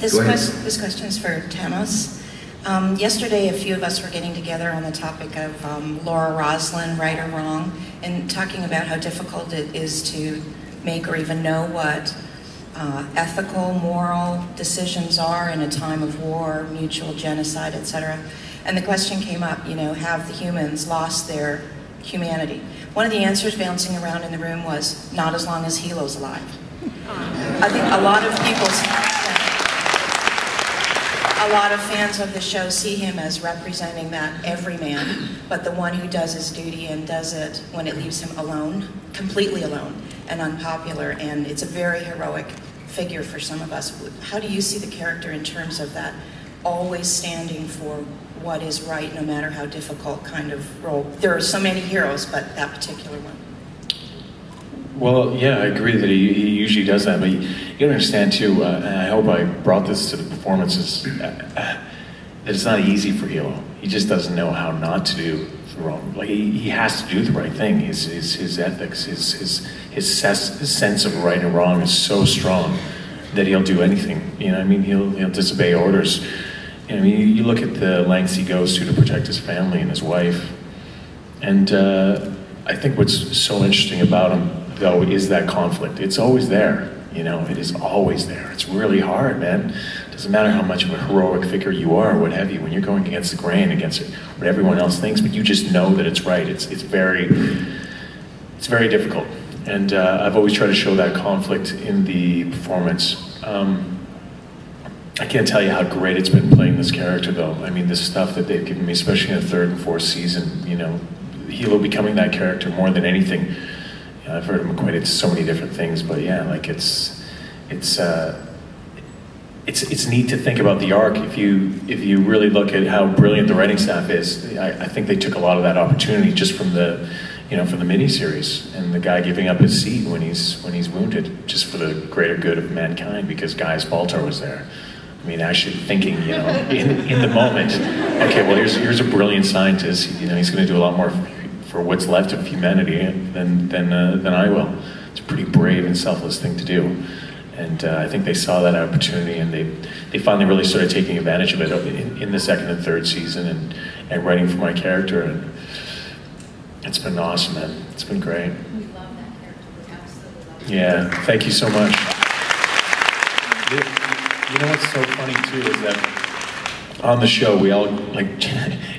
This question is for Tahmoh. Yesterday, a few of us were getting together on the topic of Laura Roslin, right or wrong, and talking about how difficult it is to make or even know what ethical, moral decisions are in a time of war, mutual genocide, etc. And the question came up, you know, have the humans lost their humanity? One of the answers bouncing around in the room was, not as long as Helo's alive. I think a lot of fans of the show see him as representing that everyman, but the one who does his duty and does it when it leaves him alone, completely alone and unpopular, and it's a very heroic figure for some of us. How do you see the character in terms of that always standing for what is right, no matter how difficult kind of role? There are so many heroes, but that particular one. Well, yeah, I agree that he usually does that, but you gotta understand too, and I hope I brought this to the performances, that it's not easy for Helo. He just doesn't know how not to do the wrong. Like, he has to do the right thing. His ethics, his sense of right and wrong is so strong that he'll do anything. You know, I mean, he'll disobey orders. You know, I mean, you look at the lengths he goes to protect his family and his wife, and I think what's so interesting about him, though, is that conflict. It's always there, you know, it is always there. It's really hard, man. It doesn't matter how much of a heroic figure you are or what have you, when you're going against the grain, against what everyone else thinks, but you just know that it's right. It's very difficult. And I've always tried to show that conflict in the performance. I can't tell you how great it's been playing this character, though. I mean, the stuff that they've given me, especially in the third and fourth season, you know, Helo becoming that character more than anything. I've heard him equated to so many different things, but yeah, like it's neat to think about the arc. If you really look at how brilliant the writing staff is, I think they took a lot of that opportunity just from the, you know, from the miniseries, and the guy giving up his seat when he's wounded, just for the greater good of mankind, because Gaius Baltar was there. I mean, actually thinking, you know, in the moment, okay, well, here's a brilliant scientist. You know, he's going to do a lot more for what's left of humanity than I will. It's a pretty brave and selfless thing to do. And I think they saw that opportunity, and they finally really started taking advantage of it in the second and third season, and writing for my character. And it's been awesome, man. It's been great. We love that character. We absolutely love it. Yeah, thank you so much. You know what's so funny too is that on the show we all, like,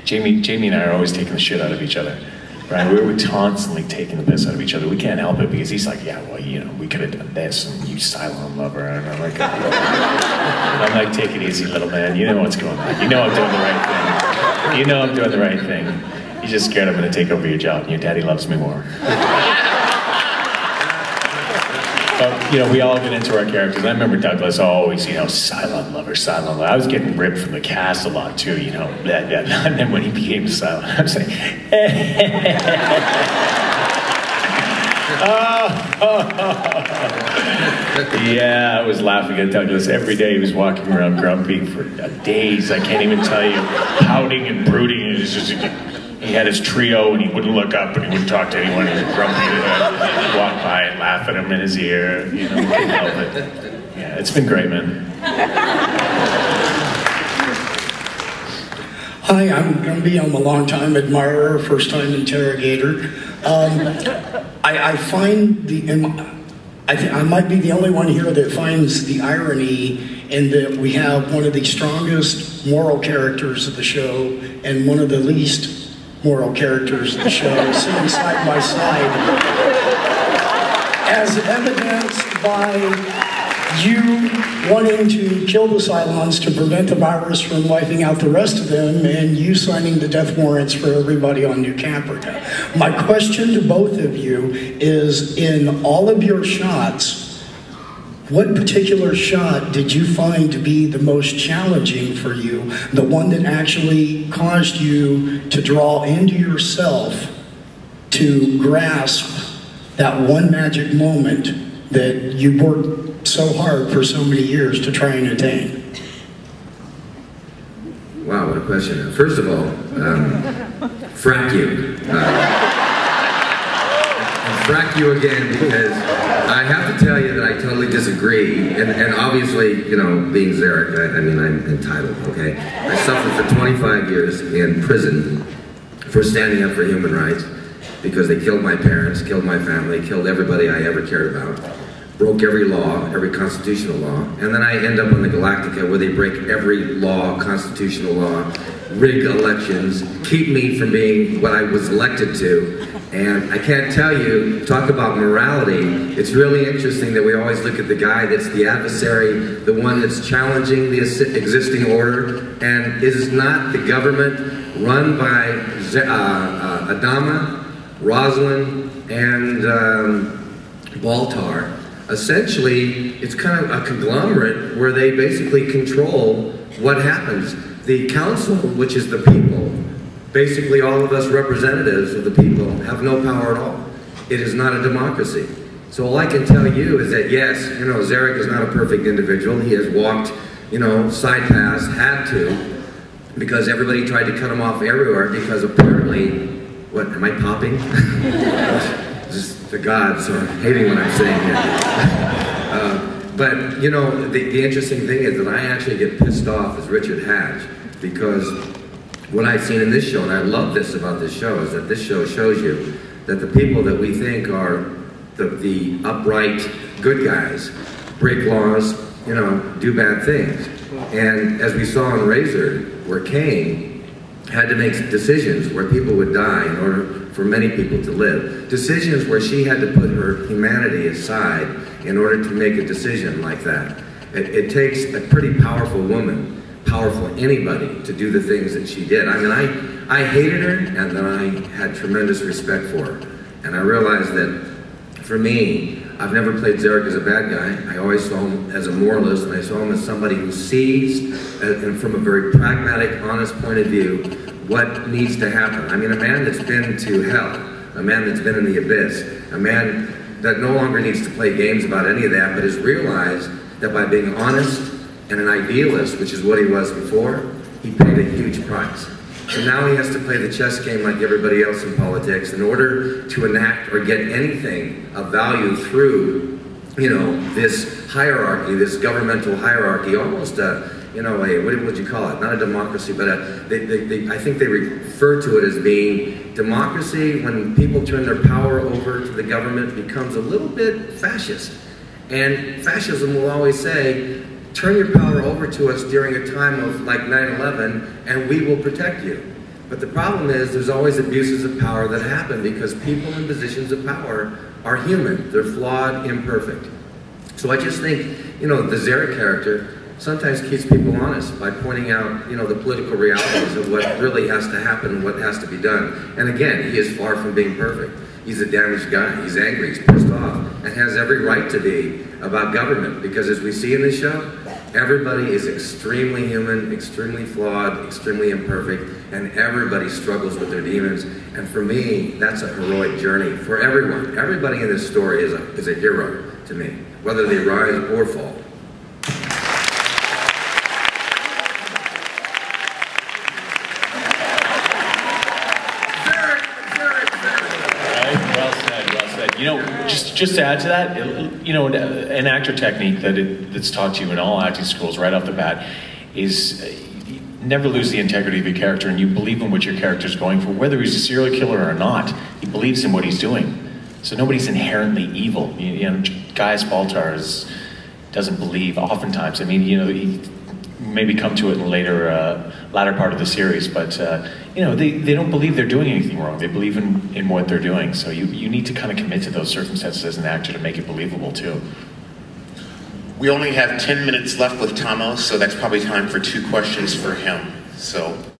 Jamie and I are always taking the shit out of each other. Right, we're constantly taking the piss out of each other. We can't help it, because he's like, yeah, well, you know, we could have done this, and you silent lover, and I'm like, take it easy, little man. You know what's going on. You know I'm doing the right thing. You know I'm doing the right thing. You're just scared I'm going to take over your job, and your daddy loves me more. But, you know, we all get into our characters. I remember Douglas always, you know, silent lover, silent lover. I was getting ripped from the cast a lot too, you know. And then when he became silent, I was like, yeah, I was laughing at Douglas every day. He was walking around grumpy for days. I can't even tell you, pouting and brooding. It was just, he had his trio, and he wouldn't look up, and he wouldn't talk to anyone. He was grumpy. He'd walk by and laugh at him in his ear. You know, couldn't help it. Yeah, it's been great, man. Hi, I'm Gumby. I'm a long-time admirer, first-time interrogator. I find I might be the only one here that finds the irony in that we have one of the strongest moral characters of the show and one of the least moral characters of the show sitting side by side, as evidenced by you wanting to kill the Cylons to prevent the virus from wiping out the rest of them, and you signing the death warrants for everybody on New Caprica. My question to both of you is, in all of your shots, what particular shot did you find to be the most challenging for you? The one that actually caused you to draw into yourself to grasp that one magic moment that you worked so hard for so many years to try and attain? Wow, what a question. First of all, frack you. frack you again because I have to tell you that I totally disagree. And obviously, you know, being Zarek, I mean, I'm entitled, okay? I suffered for 25 years in prison for standing up for human rights because they killed my parents, killed my family, killed everybody I ever cared about, broke every law, every constitutional law, and then I end up on the Galactica where they break every law, constitutional law, rig elections, keep me from being what I was elected to. And I can't tell you, talk about morality, it's really interesting that we always look at the guy that's the adversary, the one that's challenging the existing order, and is not the government run by Adama, Roslin, and Baltar. Essentially, it's kind of a conglomerate where they basically control what happens. The council, which is the people, basically all of us representatives of the people, have no power at all. It is not a democracy. So all I can tell you is that yes, you know, Zarek is not a perfect individual. He has walked, you know, side paths, had to, because everybody tried to cut him off everywhere because apparently, what, am I popping? Just the gods are hating what I'm saying here. But, you know, the interesting thing is that I actually get pissed off as Richard Hatch because what I've seen in this show, and I love this about this show, is that this show shows you that the people that we think are the upright good guys break laws, you know, do bad things. And as we saw in Razor, where Cain had to make decisions where people would die in order for many people to live. Decisions where she had to put her humanity aside in order to make a decision like that. It takes a pretty powerful woman, powerful anybody, to do the things that she did. I mean, I hated her, and then I had tremendous respect for her. And I realized that, for me, I've never played Zarek as a bad guy. I always saw him as a moralist, and I saw him as somebody who sees, and from a very pragmatic, honest point of view, what needs to happen. I mean, a man that's been to hell, a man that's been in the abyss, a man that no longer needs to play games about any of that, but has realized that by being honest and an idealist, which is what he was before, he paid a huge price. And now he has to play the chess game like everybody else in politics in order to enact or get anything of value through, you know, this hierarchy, this governmental hierarchy, almost a, you know, what would you call it? Not a democracy, but I think they refer to it as being democracy when people turn their power over to the government becomes a little bit fascist. And fascism will always say, turn your power over to us during a time of like 9/11 and we will protect you. But the problem is there's always abuses of power that happen because people in positions of power are human. They're flawed, imperfect. So I just think, you know, the Zarek character sometimes keeps people honest by pointing out, you know, the political realities of what really has to happen and what has to be done. And again, he is far from being perfect. He's a damaged guy. He's angry. He's pissed off and has every right to be about government because as we see in this show, everybody is extremely human, extremely flawed, extremely imperfect, and everybody struggles with their demons. And for me, that's a heroic journey for everyone. Everybody in this story is a hero to me, whether they rise or fall. You know, just to add to that, you know, an actor technique that's taught to you in all acting schools right off the bat is never lose the integrity of your character, and you believe in what your character's going for, whether he's a serial killer or not. He believes in what he's doing. So nobody's inherently evil. You know, Gaius Baltar doesn't believe oftentimes. I mean, you know, he maybe come to it in the latter part of the series, but you know, they don't believe they're doing anything wrong. They believe in what they're doing. So you need to kind of commit to those circumstances as an actor to make it believable too. We only have 10 minutes left with Tahmoh, so that's probably time for 2 questions for him. So.